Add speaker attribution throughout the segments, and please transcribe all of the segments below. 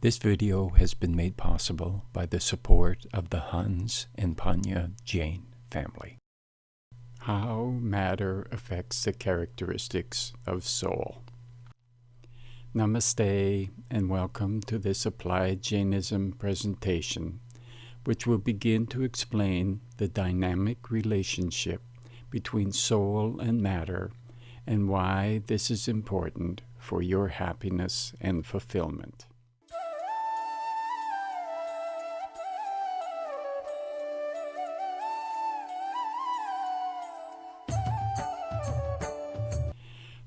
Speaker 1: This video has been made possible by the support of the Hans and Panya Jain family. How matter affects the characteristics of soul. Namaste and welcome to this Applied Jainism presentation, which will begin to explain the dynamic relationship between soul and matter and why this is important for your happiness and fulfillment.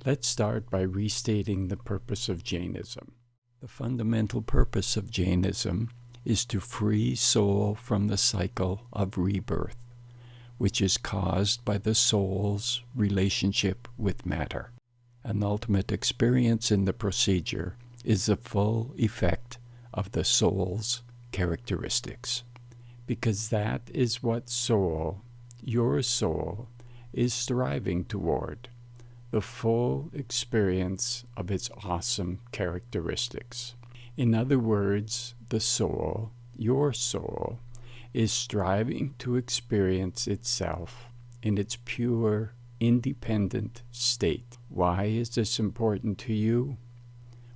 Speaker 1: Let's start by restating the purpose of Jainism. The fundamental purpose of Jainism is to free soul from the cycle of rebirth, which is caused by the soul's relationship with matter. An ultimate experience in the procedure is the full effect of the soul's characteristics, because that is what soul, your soul, is striving toward. The full experience of its awesome characteristics. In other words, the soul, your soul, is striving to experience itself in its pure, independent state. Why is this important to you?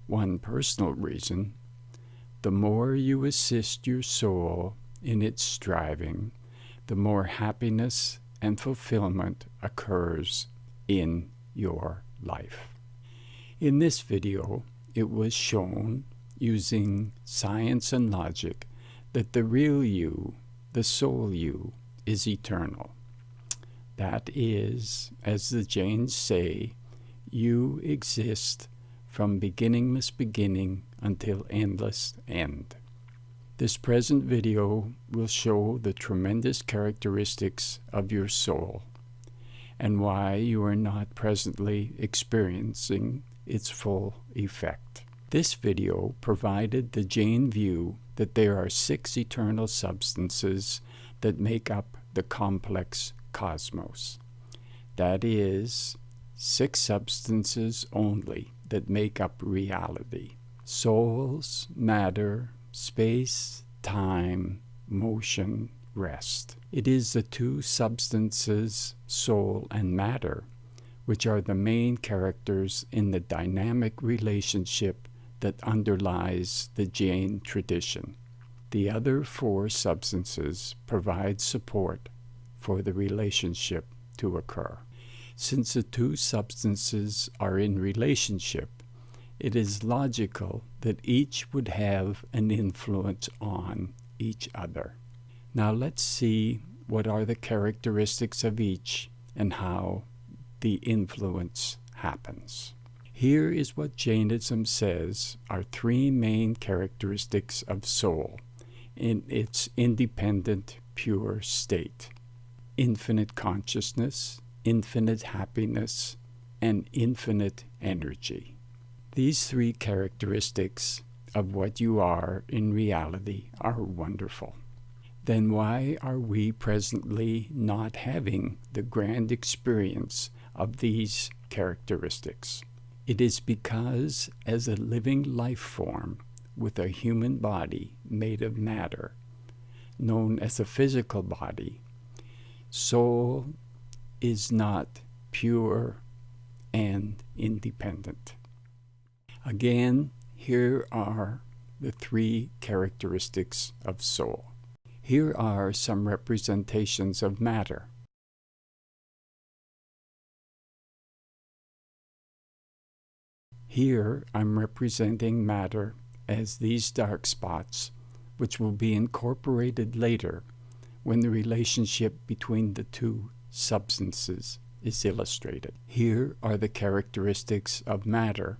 Speaker 1: One personal reason: the more you assist your soul in its striving, the more happiness and fulfillment occurs in your life. In this video, it was shown, using science and logic, that the real you, the soul you, is eternal. That is, as the Jains say, you exist from beginningless beginning until endless end. This present video will show the tremendous characteristics of your soul and why you are not presently experiencing its full effect. This video provided the Jain view that there are 6 eternal substances that make up the complex cosmos. That is, 6 substances only that make up reality: souls, matter, space, time, motion, rest. It is the 2 substances, soul and matter, which are the main characters in the dynamic relationship that underlies the Jain tradition. The other 4 substances provide support for the relationship to occur. Since the 2 substances are in relationship, it is logical that each would have an influence on each other. Now let's see what are the characteristics of each and how the influence happens. Here is what Jainism says are 3 main characteristics of soul in its independent, pure state: infinite consciousness, infinite happiness, and infinite energy. These 3 characteristics of what you are in reality are wonderful. Then why are we presently not having the grand experience of these characteristics? It is because, as a living life form with a human body made of matter, known as a physical body, soul is not pure and independent. Again, here are the 3 characteristics of soul. Here are some representations of matter. Here I'm representing matter as these dark spots, which will be incorporated later when the relationship between the 2 substances is illustrated. Here are the characteristics of matter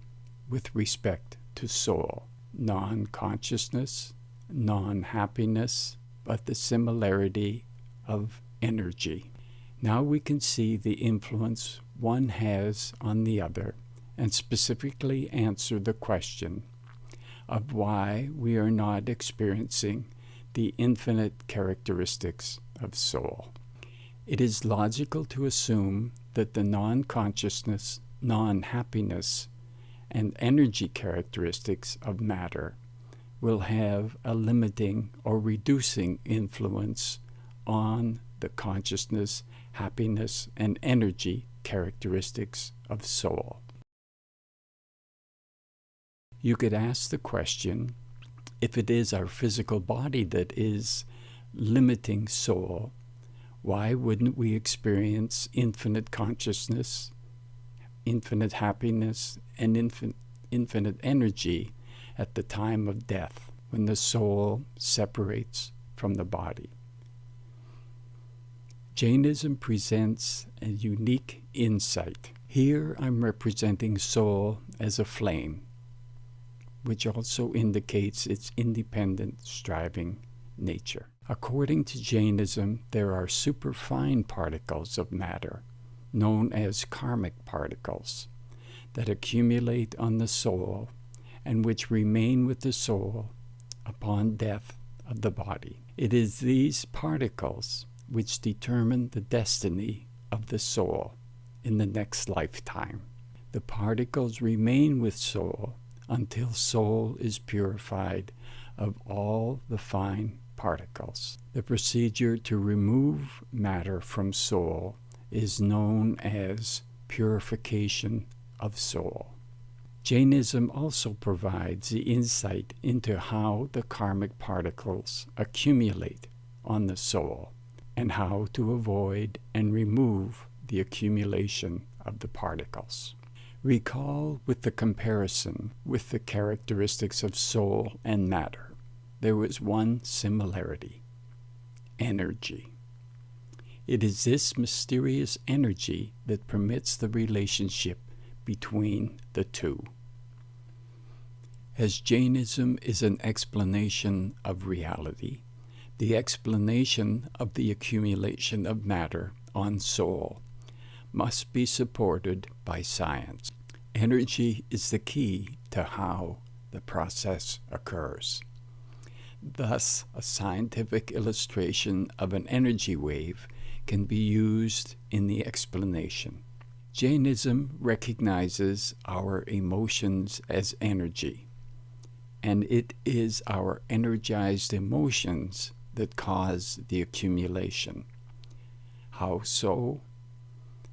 Speaker 1: with respect to soul: non-consciousness, non-happiness, but the similarity of energy. Now we can see the influence one has on the other and specifically answer the question of why we are not experiencing the infinite characteristics of soul. It is logical to assume that the non-consciousness, non-happiness, and energy characteristics of matter will have a limiting or reducing influence on the consciousness, happiness, and energy characteristics of soul. You could ask the question, if it is our physical body that is limiting soul, why wouldn't we experience infinite consciousness, infinite happiness, and infinite energy at the time of death, when the soul separates from the body? Jainism presents a unique insight. Here I'm representing soul as a flame, which also indicates its independent, striving nature. According to Jainism, there are superfine particles of matter, known as karmic particles, that accumulate on the soul and which remain with the soul upon death of the body. It is these particles which determine the destiny of the soul in the next lifetime. The particles remain with soul until soul is purified of all the fine particles. The procedure to remove matter from soul is known as purification of soul. Jainism also provides the insight into how the karmic particles accumulate on the soul and how to avoid and remove the accumulation of the particles. Recall with the comparison with the characteristics of soul and matter. There was one similarity: energy. It is this mysterious energy that permits the relationship between the two. As Jainism is an explanation of reality, the explanation of the accumulation of matter on soul must be supported by science. Energy is the key to how the process occurs. Thus, a scientific illustration of an energy wave can be used in the explanation. Jainism recognizes our emotions as energy, and it is our energized emotions that cause the accumulation. How so?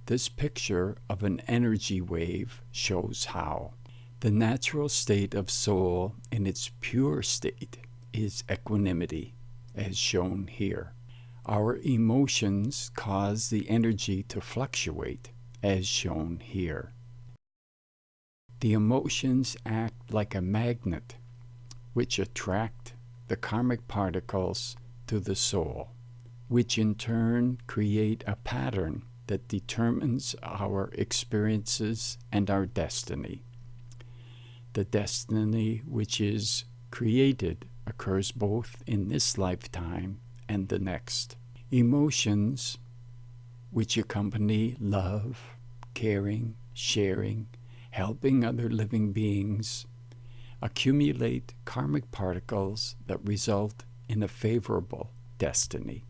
Speaker 1: This picture of an energy wave shows how. The natural state of soul in its pure state is equanimity, as shown here. Our emotions cause the energy to fluctuate, as shown here. The emotions act like a magnet, which attract the karmic particles to the soul, which in turn create a pattern that determines our experiences and our destiny. The destiny which is created occurs both in this lifetime and the next. Emotions which accompany love, caring, sharing, helping other living beings, accumulate karmic particles that result in a favorable destiny.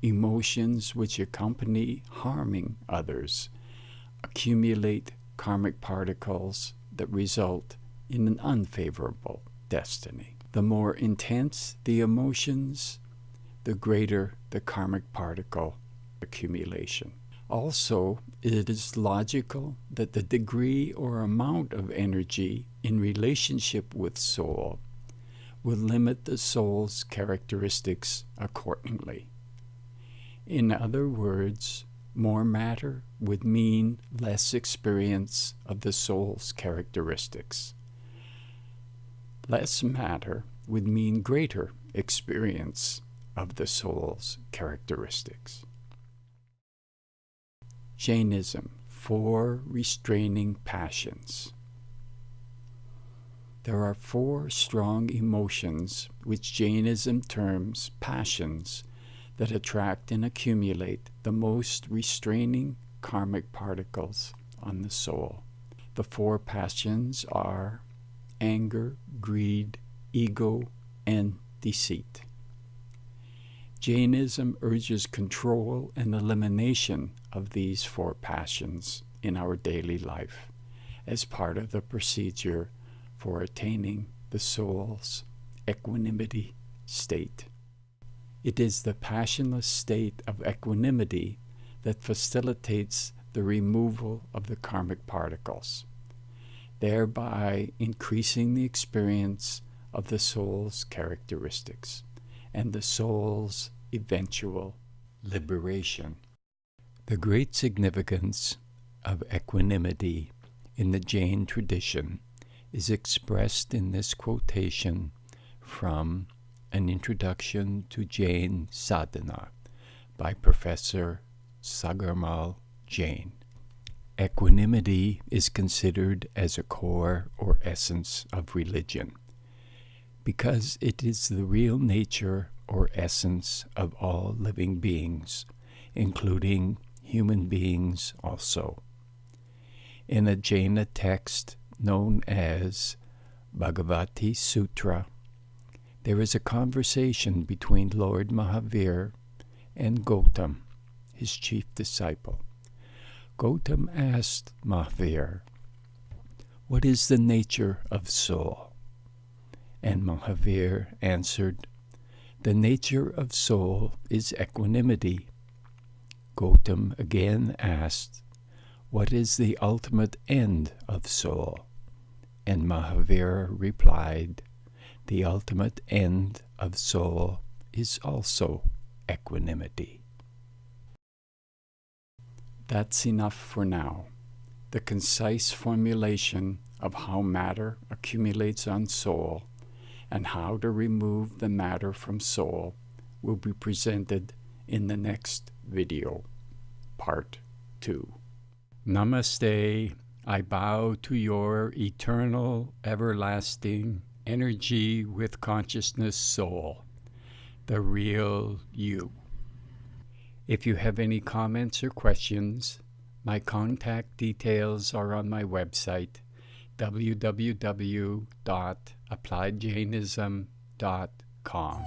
Speaker 1: Emotions which accompany harming others accumulate karmic particles that result in an unfavorable destiny. The more intense the emotions, the greater the karmic particle accumulation. Also, it is logical that the degree or amount of energy in relationship with soul will limit the soul's characteristics accordingly. In other words, more matter would mean less experience of the soul's characteristics. Less matter would mean greater experience of the soul's characteristics. Jainism, 4 restraining passions. There are 4 strong emotions which Jainism terms passions that attract and accumulate the most restraining karmic particles on the soul. The 4 passions are anger, greed, ego, and deceit. Jainism urges control and elimination of these 4 passions in our daily life as part of the procedure for attaining the soul's equanimity state. It is the passionless state of equanimity that facilitates the removal of the karmic particles, thereby increasing the experience of the soul's characteristics and the soul's eventual liberation. The great significance of equanimity in the Jain tradition is expressed in this quotation from An Introduction to Jain Sadhana by Professor Sagarmal Jain. Equanimity is considered as a core or essence of religion, because it is the real nature or essence of all living beings, including human beings also. In a Jaina text known as Bhagavati Sutra, there is a conversation between Lord Mahavir and Gautam, his chief disciple. Gautam asked Mahavir, "What is the nature of soul?" And Mahavir answered, "The nature of soul is equanimity." Gautam again asked, "What is the ultimate end of soul?" And Mahavir replied, "The ultimate end of soul is also equanimity." That's enough for now. The concise formulation of how matter accumulates on soul and how to remove the matter from soul will be presented in the next video, part 2. Namaste. I bow to your eternal, everlasting energy with consciousness soul, the real you. If you have any comments or questions, my contact details are on my website, www.appliedjainism.com.